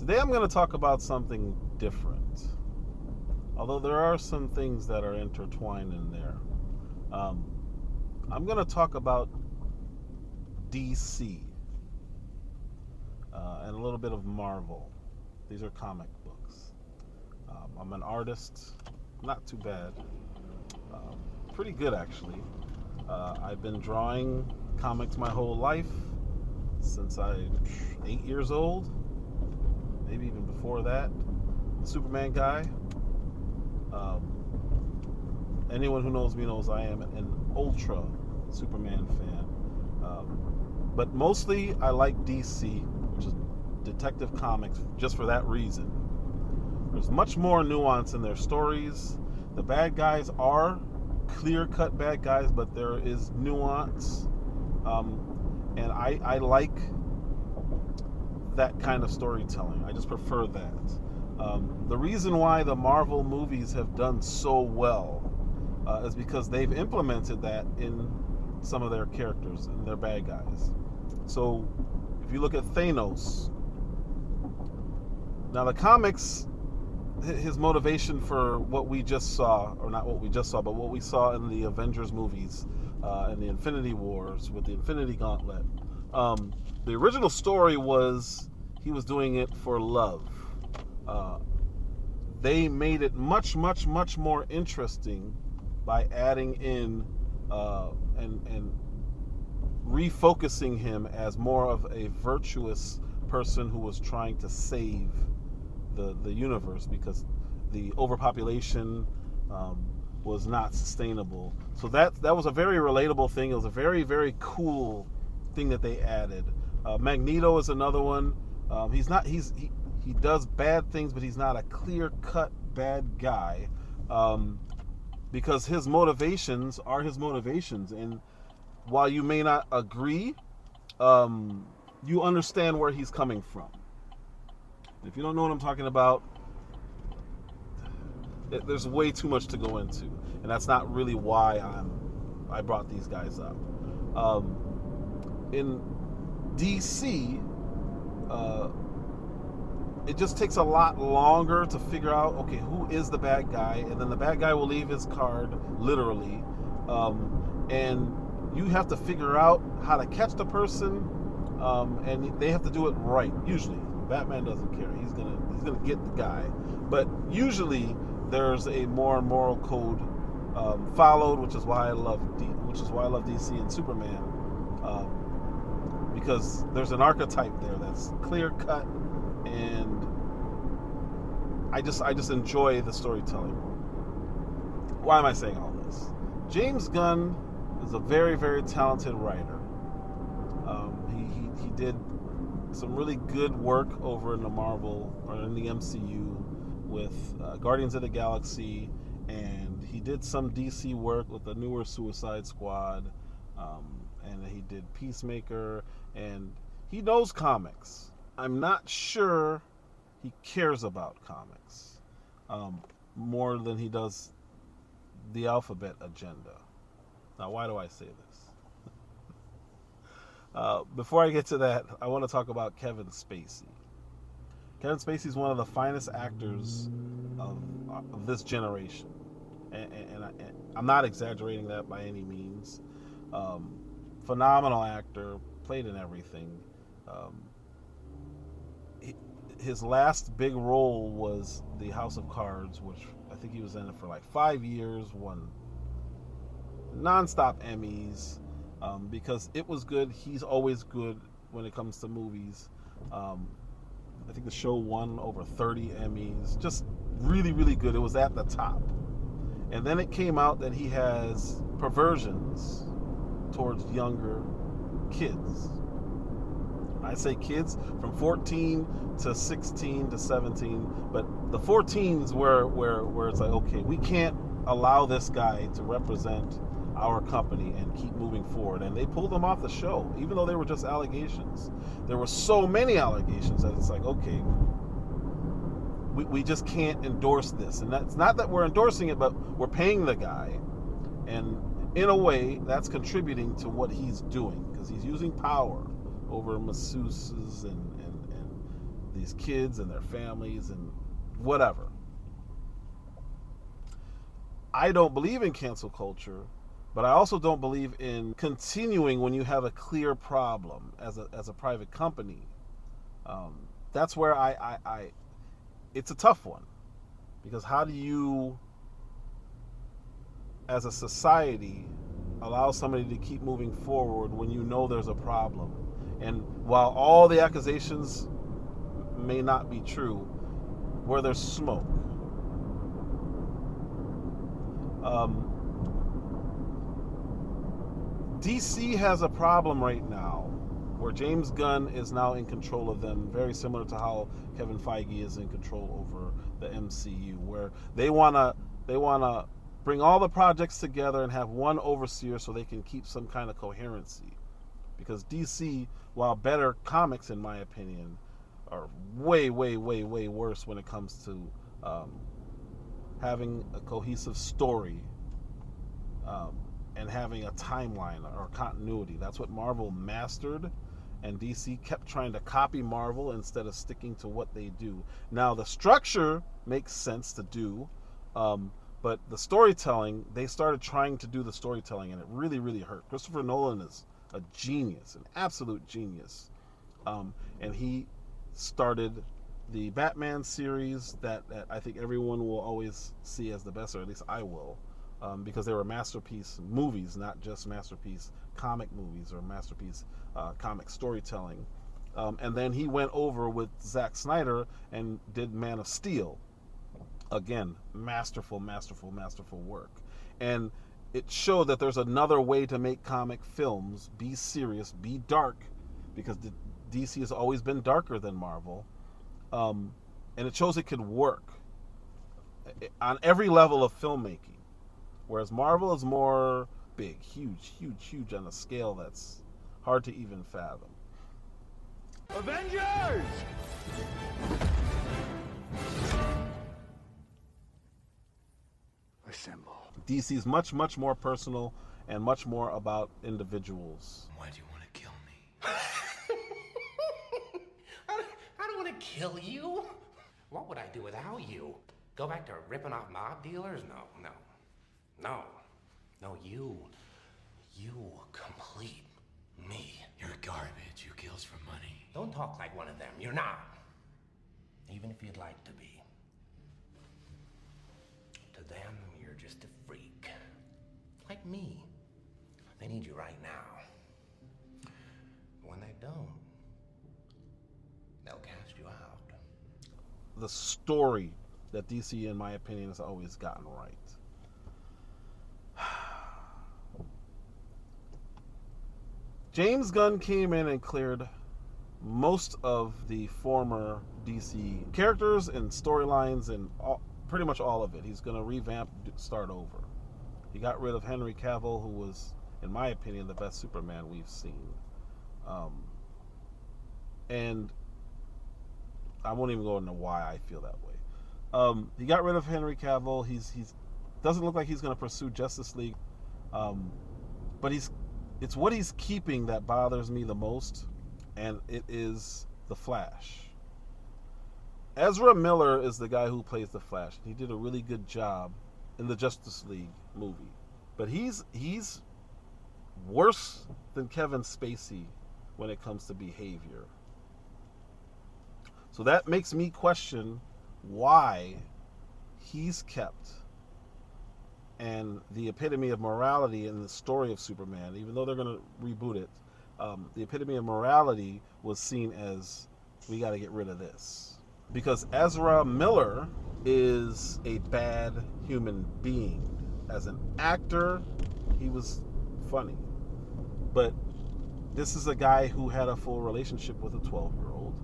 Today I'm going to talk about something different, although there are some things that are intertwined in there. Um, I'm going to talk about DC and a little bit of Marvel. These are comic books. I'm an artist, not too bad, um, pretty good actually. I've been drawing comics my whole life since I'm 8 years old, maybe even before that. Superman guy. Anyone who knows me knows I am an ultra Superman fan. But mostly I like DC, which is Detective Comics, just for that reason. There's much more nuance in their stories. The bad guys are clear-cut bad guys, but there is nuance. And I like that kind of storytelling. I just prefer that. The reason why the Marvel movies have done so well is because they've implemented that in some of their characters and their bad guys. So if you look at Thanos, now the comics, his motivation for what we just saw, or not what we just saw, but what we saw in the Avengers movies, in the Infinity Wars with the Infinity Gauntlet, the original story was he was doing it for love. They made it much, much, much more interesting by adding in and refocusing him as more of a virtuous person who was trying to save the universe because the overpopulation was not sustainable. So that was a very relatable thing. It was a very, very cool thing that they added. Magneto is another one. He does bad things, but he's not a clear-cut bad guy, because his motivations are his motivations. And while you may not agree, you understand where he's coming from. If you don't know what I'm talking about, there's way too much to go into, and that's not really why I brought these guys up. In DC, it just takes a lot longer to figure out, okay, who is the bad guy, and then the bad guy will leave his card, literally, and you have to figure out how to catch the person, and they have to do it right. Usually, Batman doesn't care; he's gonna get the guy, but usually there's a more moral code followed, which is why I love DC and Superman, because there's an archetype there that's clear cut. And I just enjoy the storytelling. Why am I saying all this? James Gunn is a very, very talented writer. He did some really good work over in the Marvel or in the MCU with Guardians of the Galaxy, and he did some DC work with the newer Suicide Squad, and he did Peacemaker, and he knows comics. I'm not sure he cares about comics more than he does the alphabet agenda. Now, why do I say this? Before I get to that, I want to talk about Kevin Spacey. Kevin Spacey is one of the finest actors of this generation. And I'm not exaggerating that by any means. Phenomenal actor, played in everything. His last big role was The House of Cards, which I think he was in it for like 5 years, won non-stop Emmys, because it was good. He's always good when it comes to movies. I think the show won over 30 Emmys. Just really, really good. It was at the top. And then it came out that he has perversions towards younger kids. I say kids from 14 to 16 to 17, but the 14s where it's like, okay, we can't allow this guy to represent our company and keep moving forward. And they pulled him off the show, even though they were just allegations. There were so many allegations that it's like, okay, we just can't endorse this. And that's not that we're endorsing it, but we're paying the guy. And in a way, that's contributing to what he's doing, because he's using power over masseuses and these kids and their families and whatever. I don't believe in cancel culture, but I also don't believe in continuing when you have a clear problem as a private company. That's where I it's a tough one, because how do you, as a society, allow somebody to keep moving forward when you know there's a problem? And while all the accusations may not be true, where there's smoke. DC has a problem right now where James Gunn is now in control of them, very similar to how Kevin Feige is in control over the MCU, where they wanna bring all the projects together and have one overseer so they can keep some kind of coherency. Because DC, while better, comics, in my opinion, are way, way, way, way worse when it comes to having a cohesive story and having a timeline or continuity. That's what Marvel mastered, and DC kept trying to copy Marvel instead of sticking to what they do. Now, the structure makes sense to do, but the storytelling, they started trying to do the storytelling, and it really, really hurt. Christopher Nolan is a genius, an absolute genius. And he started the Batman series that I think everyone will always see as the best, or at least I will, because they were masterpiece movies, not just masterpiece comic movies or masterpiece comic storytelling. And then he went over with Zack Snyder and did Man of Steel. Again, masterful, masterful, masterful work. And it showed that there's another way to make comic films. Be serious, be dark, because DC has always been darker than Marvel. And it shows it could work on every level of filmmaking. Whereas Marvel is more big, huge, huge, huge on a scale that's hard to even fathom. Avengers! Assemble. DC is much, much more personal and much more about individuals. Why do you want to kill me? I don't want to kill you. What would I do without you? Go back to ripping off mob dealers? No, you complete me. You're garbage. You kills for money. Don't talk like one of them. You're not. Even if you'd like to be. To them, you're just a freak. Like me. They need you right now. When they don't, they'll cast you out. The story that DC, in my opinion, has always gotten right. James Gunn came in and cleared most of the former DC characters and storylines and pretty much all of it. He's going to revamp, start over. He got rid of Henry Cavill, who was, in my opinion, the best Superman we've seen. And I won't even go into why I feel that way. He got rid of Henry Cavill. He's doesn't look like he's going to pursue Justice League. But it's what he's keeping that bothers me the most, and it is the Flash. Ezra Miller is the guy who plays the Flash. He did a really good job in the Justice League movie. But he's worse than Kevin Spacey when it comes to behavior. So that makes me question why he's kept, and the epitome of morality in the story of Superman, even though they're going to reboot it, the epitome of morality was seen as, we got to get rid of this. Because Ezra Miller is a bad human being. As an actor, he was funny. But this is a guy who had a full relationship with a 12-year-old,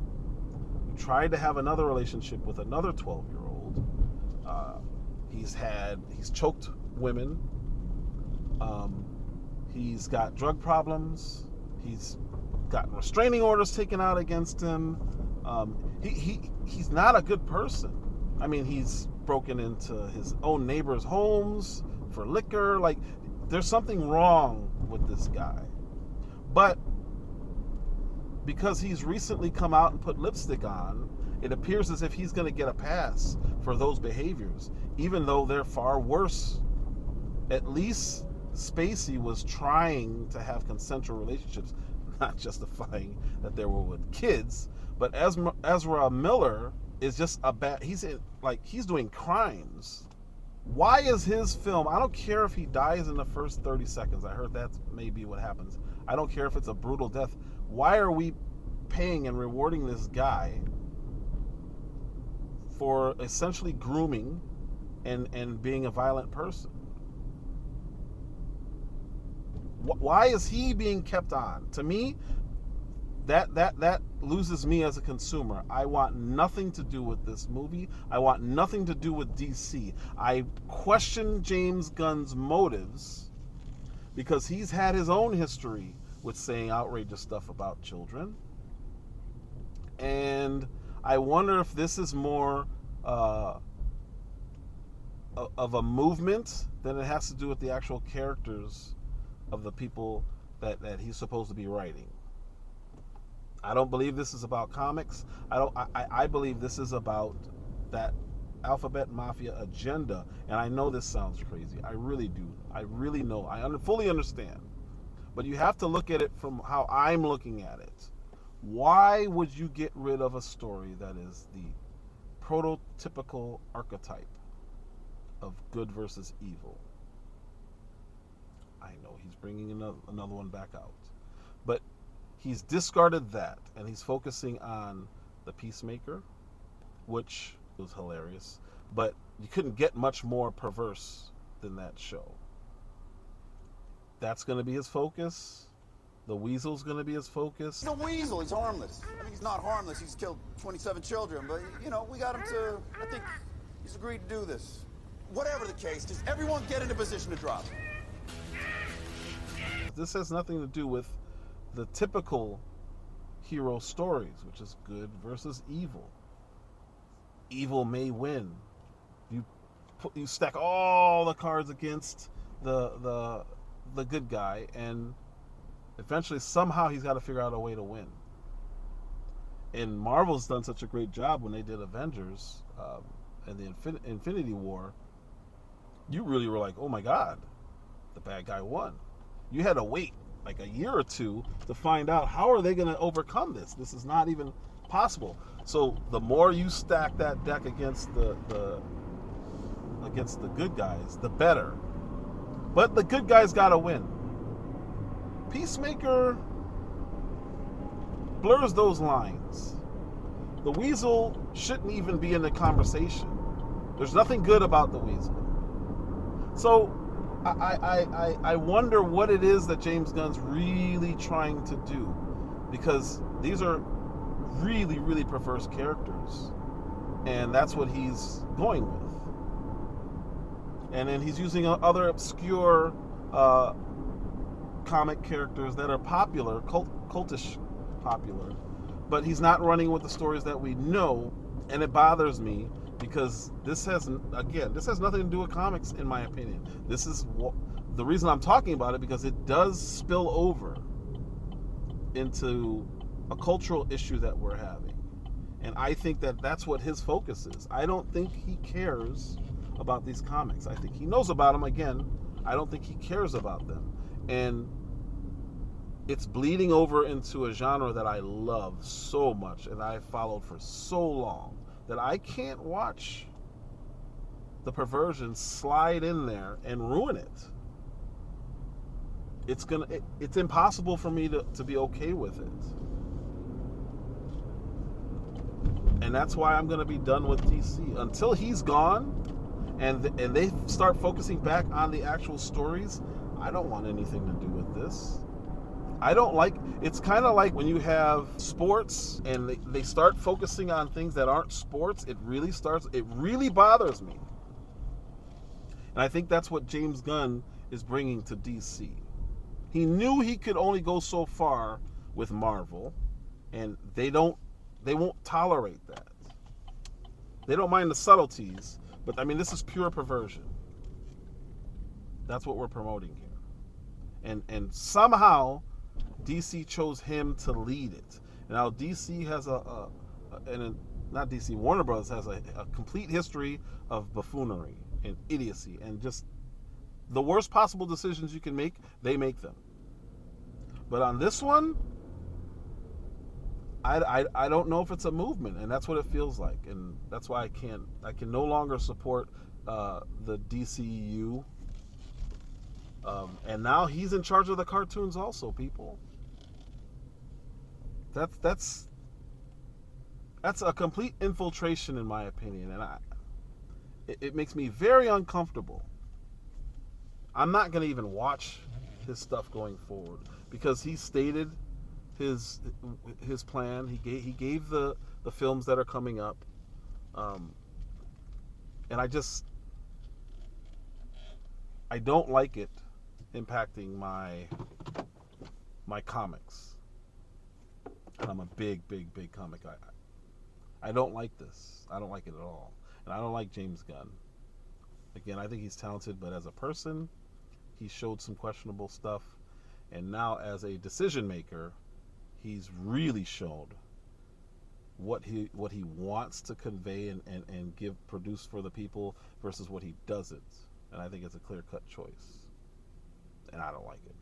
who tried to have another relationship with another 12-year-old. He's choked women. He's got drug problems. He's gotten restraining orders taken out against him. He's not a good person. I mean, he's broken into his own neighbors' homes for liquor. Like, there's something wrong with this guy. But because he's recently come out and put lipstick on it appears as if he's going to get a pass for those behaviors, even though they're far worse. At least Spacey was trying to have consensual relationships, not justifying that they were with kids. But Ezra Miller is just a bad. He's doing crimes. Why is his film? I don't care if he dies in the first 30 seconds. I heard that may be what happens. I don't care if it's a brutal death. Why are we paying and rewarding this guy for essentially grooming and being a violent person? Why is he being kept on? To me, that loses me as a consumer. I want nothing to do with this movie. I want nothing to do with DC. I question James Gunn's motives because he's had his own history with saying outrageous stuff about children. And I wonder if this is more of a movement than it has to do with the actual characters of the people that he's supposed to be writing. I don't believe this is about comics. I believe this is about that alphabet mafia agenda. And I know this sounds crazy. I really do. I really know. I fully understand. But you have to look at it from how I'm looking at it. Why would you get rid of a story that is the prototypical archetype of good versus evil? I know he's bringing another one back out. But he's discarded that, and he's focusing on the Peacemaker, which was hilarious. But you couldn't get much more perverse than that show. That's going to be his focus. The Weasel's going to be his focus. He's a weasel. He's harmless. I mean, he's not harmless. He's killed 27 children. But, you know, we got him to... I think he's agreed to do this. Whatever the case, does everyone get in a position to drop? This has nothing to do with the typical hero stories, which is good versus evil. Evil may win. You stack all the cards against the good guy, and eventually somehow he's got to figure out a way to win. And Marvel's done such a great job when they did Avengers and the Infinity War. You really were like, oh my God, the bad guy won. You had to wait like a year or two to find out how are they going to overcome this. This is not even possible. So the more you stack that deck against the good guys, the better. But the good guys got to win. Peacemaker blurs those lines. The Weasel shouldn't even be in the conversation. There's nothing good about the Weasel. So I wonder what it is that James Gunn's really trying to do, because these are really, really perverse characters, and that's what he's going with. And then he's using other obscure comic characters that are popular, cultish popular, but he's not running with the stories that we know, and it bothers me because this has nothing to do with comics, in my opinion. This is the reason I'm talking about it, because it does spill over into a cultural issue that we're having, and I think that that's what his focus is. I don't think he cares about these comics. I think he knows about them. Again, I don't think he cares about them, and it's bleeding over into a genre that I love so much and I followed for so long that I can't watch the perversion slide in there and ruin it. It's impossible for me to be okay with it. And that's why I'm gonna be done with DC until he's gone and they start focusing back on the actual stories. I don't want anything to do with this. I don't like, it's kind of like when you have sports and they start focusing on things that aren't sports, it really bothers me. And I think that's what James Gunn is bringing to DC. He knew he could only go so far with Marvel, and they won't tolerate that. They don't mind the subtleties, but I mean, this is pure perversion. That's what we're promoting here. And somehow DC chose him to lead it. Now DC has not DC, Warner Bros. Has a complete history of buffoonery and idiocy and just the worst possible decisions you can make, they make them. But on this one, I don't know if it's a movement, and that's what it feels like, and that's why I can no longer support the DCU. And now he's in charge of the cartoons also, people. That's a complete infiltration in my opinion, and it makes me very uncomfortable. I'm not going to even watch his stuff going forward because he stated his plan. He gave the films that are coming up, and I don't like it impacting my comics. And I'm a big comic guy. I don't like this. I don't like it at all. And I don't like James Gunn. Again, I think he's talented, but as a person, he showed some questionable stuff. And now as a decision maker, he's really shown what he wants to convey and produce for the people versus what he doesn't. And I think it's a clear-cut choice. And I don't like it.